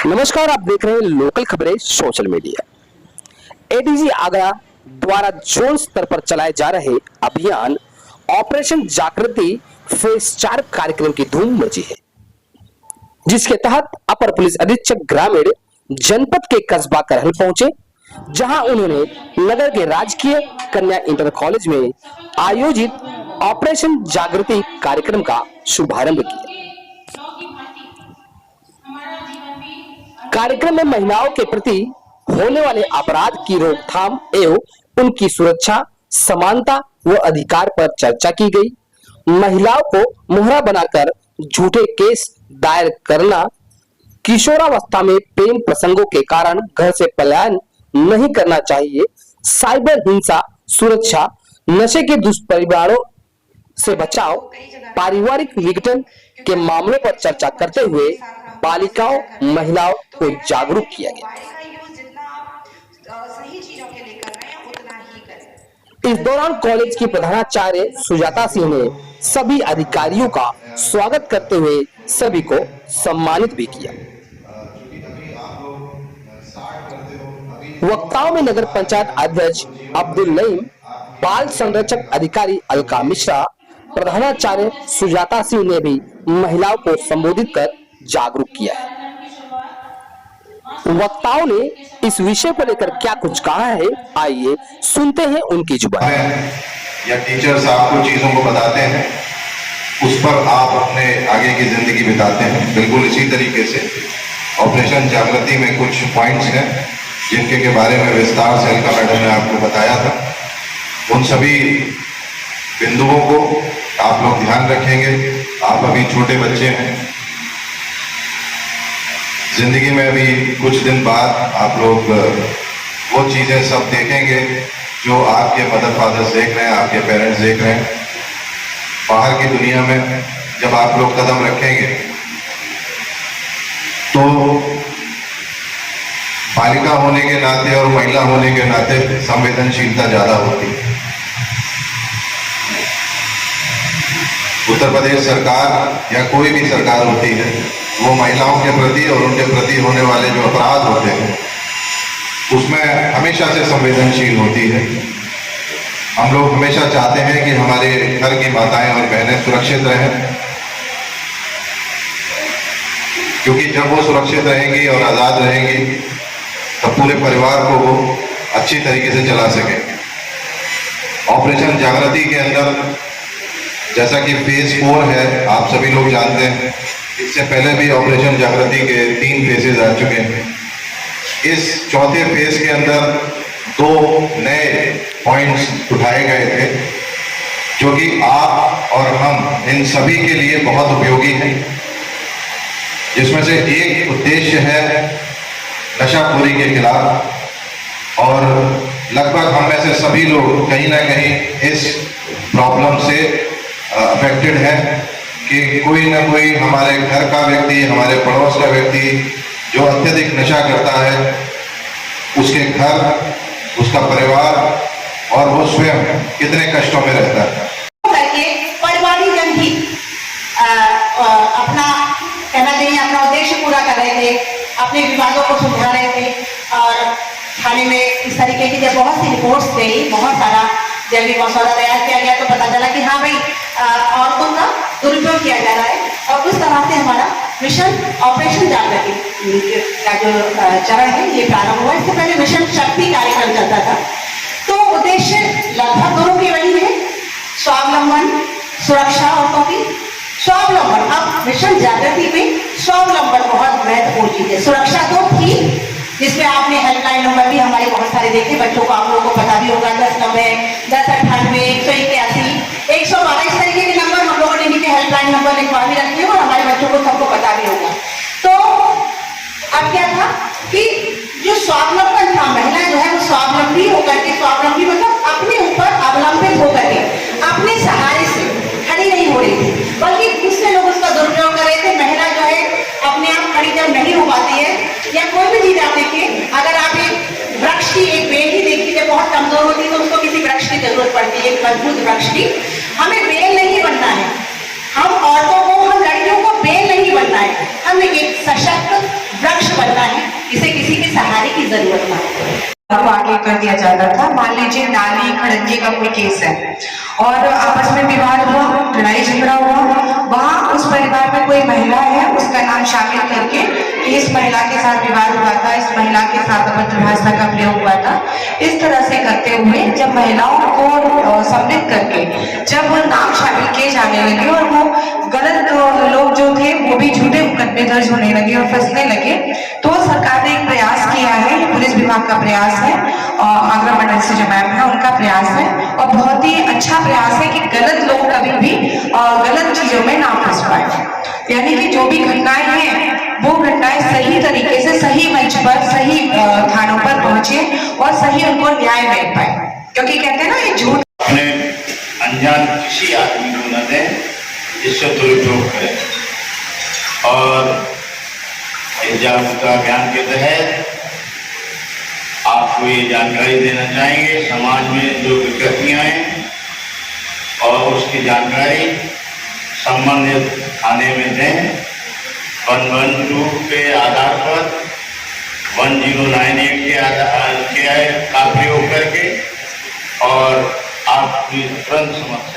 नमस्कार, आप देख रहे हैं लोकल खबरें सोशल मीडिया। एडीजी आगरा द्वारा जोन स्तर पर चलाए जा रहे अभियान ऑपरेशन जागृति फेज 4 कार्यक्रम की धूम मची है, जिसके तहत अपर पुलिस अधीक्षक ग्रामीण जनपद के कस्बा करहल पहुंचे, जहां उन्होंने नगर के राजकीय कन्या इंटर कॉलेज में आयोजित ऑपरेशन जागृति कार्यक्रम का शुभारंभ किया। कार्यक्रम में महिलाओं के प्रति होने वाले अपराध की रोकथाम एवं उनकी सुरक्षा, समानता व अधिकार पर चर्चा की गई। महिलाओं को मोहरा बनाकर झूठे केस दायर करना, किशोरावस्था में प्रेम प्रसंगों के कारण घर से पलायन नहीं करना चाहिए, साइबर हिंसा, सुरक्षा, नशे के दुष्परिणामों से बचाव, पारिवारिक विघटन के मामलों पर चर्चा करते हुए बालिकाओं, महिलाओं को जागरूक किया गया। इस दौरान कॉलेज की प्रधानाचार्य सुजाता सिंह ने सभी अधिकारियों का स्वागत करते हुए सभी को सम्मानित भी किया। वक्ताओं में नगर पंचायत अध्यक्ष अब्दुल नईम, बाल संरक्षक अधिकारी अलका मिश्रा, प्रधानाचार्य सुजाता सिंह ने भी महिलाओं को संबोधित कर जागरूक किया है। वक्ताओं ने इस विषय को लेकर क्या कुछ कहा है, आइए सुनते हैं उनकी जुबान। या टीचर्स आपको चीजों को बताते हैं, उस पर आप अपने आगे की जिंदगी बिताते हैं। बिल्कुल इसी तरीके से ऑपरेशन जागृति में कुछ पॉइंट्स हैं जिनके के बारे में विस्तार से अलका मैडम ने आपको बताया था। उन सभी बिंदुओं को आप लोग ध्यान रखेंगे। आप अभी छोटे बच्चे हैं, जिंदगी में अभी कुछ दिन बाद आप लोग वो चीजें सब देखेंगे जो आपके मदर फादर्स देख रहे हैं, आपके पेरेंट्स देख रहे हैं। बाहर की दुनिया में जब आप लोग कदम रखेंगे तो बालिका होने के नाते और महिला होने के नाते संवेदनशीलता ज्यादा होती है। उत्तर प्रदेश सरकार या कोई भी सरकार होती है, वो महिलाओं के प्रति और उनके प्रति होने वाले जो अपराध होते हैं उसमें हमेशा से संवेदनशील होती है। हम लोग हमेशा चाहते हैं कि हमारे घर की माताएं और बहनें सुरक्षित रहें, क्योंकि जब वो सुरक्षित रहेंगी और आज़ाद रहेंगी तब पूरे परिवार को वो अच्छी तरीके से चला सकेंगे। ऑपरेशन जागृति के अंदर जैसा कि फेज 4 है, आप सभी लोग जानते हैं, इससे पहले भी ऑपरेशन जागृति के 3 फेजेज आ चुके हैं। इस चौथे फेज के अंदर 2 नए पॉइंट्स उठाए गए थे जो कि आप और हम इन सभी के लिए बहुत उपयोगी हैं, जिसमें से एक उद्देश्य है नशाखोरी के खिलाफ। और लगभग हम में से सभी लोग कहीं ना कहीं इस प्रॉब्लम से अफेक्टेड है कि कोई ना कोई हमारे घर का व्यक्ति, हमारे पड़ोस का व्यक्ति जो अत्यधिक नशा करता है, उसके घर, उसका परिवार और वो स्वयं कितने कष्टों में रहता है। परिवारी जन भी अपना कहना चाहिए अपना उद्देश्य पूरा कर रहे थे, अपने विवादों को सुलझा रहे थे। और थाने में इस तरीके की जब बहुत सी रिपोर्ट्स गई, बहुत सारा जब भी मसौदा तैयार किया गया तो पता चला कि हाँ भाई, औरतों का दुरुपयोग किया जा रहा है। और उस तरह से हमारा मिशन ऑपरेशन जागृति का जो चरण है ये प्रारंभ हुआ। इससे पहले मिशन शक्ति कार्यक्रम चलता था। तो उद्देश्य लगभग दोनों के वही है, स्वावलंबन, सुरक्षा औरतों की, स्वावलंबन। अब मिशन जागृति में स्वावलंबन बहुत महत्वपूर्ण चीज है। सुरक्षा तो थी, जिसमें आपने हेल्पलाइन नंबर भी हमारे बहुत सारे देखे, बच्चों को आप लोगों को पता भी होगा, 1090, 1098, 181, 112, इस तरीके के नंबर हम लोगों ने नीचे हेल्पलाइन नंबर लिखवा भी रखे हैं और हमारे बच्चों को सबको पता भी होगा। तो अब क्या था कि जो स्वावलंबन था, महिला जो है वो स्वावलंबी होकर के, स्वावलंबी मतलब अपने ऊपर अवलंबित होकर के अपने सहारे से खड़ी नहीं हो रही थी, बल्कि दूसरे लोग उसका दुरुपयोग कर रहे थे। महिला जो है अपने आप खड़ी जब नहीं हो पाती है, या कोई भी चीज आप देखिए, अगर आप एक वृक्ष की एक बेल ही देखिए जब बहुत कमजोर होती है तो उसको किसी वृक्ष की जरूरत पड़ती है, एक मजबूत वृक्ष की। हमें बेल नहीं बनना है, हम औरतों को, हम लड़कियों को बेल नहीं बनना है, हमें एक सशक्त वृक्ष बनना सहारे की जरूरत ना हो। को आगे कर दिया जाता था। मान लीजिए नाली खड़ंजे का कोई केस है और आपस में विवाद हुआ, लड़ाई झगड़ा हुआ, वहां उस परिवार में कोई महिला है उसका नाम शामिल करके इस महिला के साथ विवाद हुआ था, इस महिला के साथ अभद्र भाषा का प्रयोग हुआ था, इस तरह से करते हुए जब महिलाओं को सम्मिलित करके जब वो नाम शामिल किए जाने लगे और वो गलत लोग जो थे वो भी झूठे मुकदमे दर्ज होने लगे और फंसने लगे, तो सरकार ने एक प्रयास किया है, पुलिस विभाग का प्रयास है और आगरा मंडल से जो मैम है उनका प्रयास है और बहुत ही अच्छा प्रयास है कि गलत लोग कभी भी गलत चीजों में ना फंस पाए। यानी कि जो भी घटनाएं हैं वो घटनाएं सही तरीके से सही मंच पर सही थानों पर पहुंचे और सही उनको न्याय मिल पाए, क्योंकि कहते हैं ना ये झूठ अपने अनजान किसी आदमी को न दें जिससे दुरुपयोग करें। और इस जागरूकता अभियान के तहत आपको ये जानकारी देना चाहेंगे समाज में जो विकृतियां हैं और उसकी जानकारी संबंधित थाने में दें। 112 के आधार पर 1098 के आधार का प्रयोग करके और आपकी तुरंत समस्या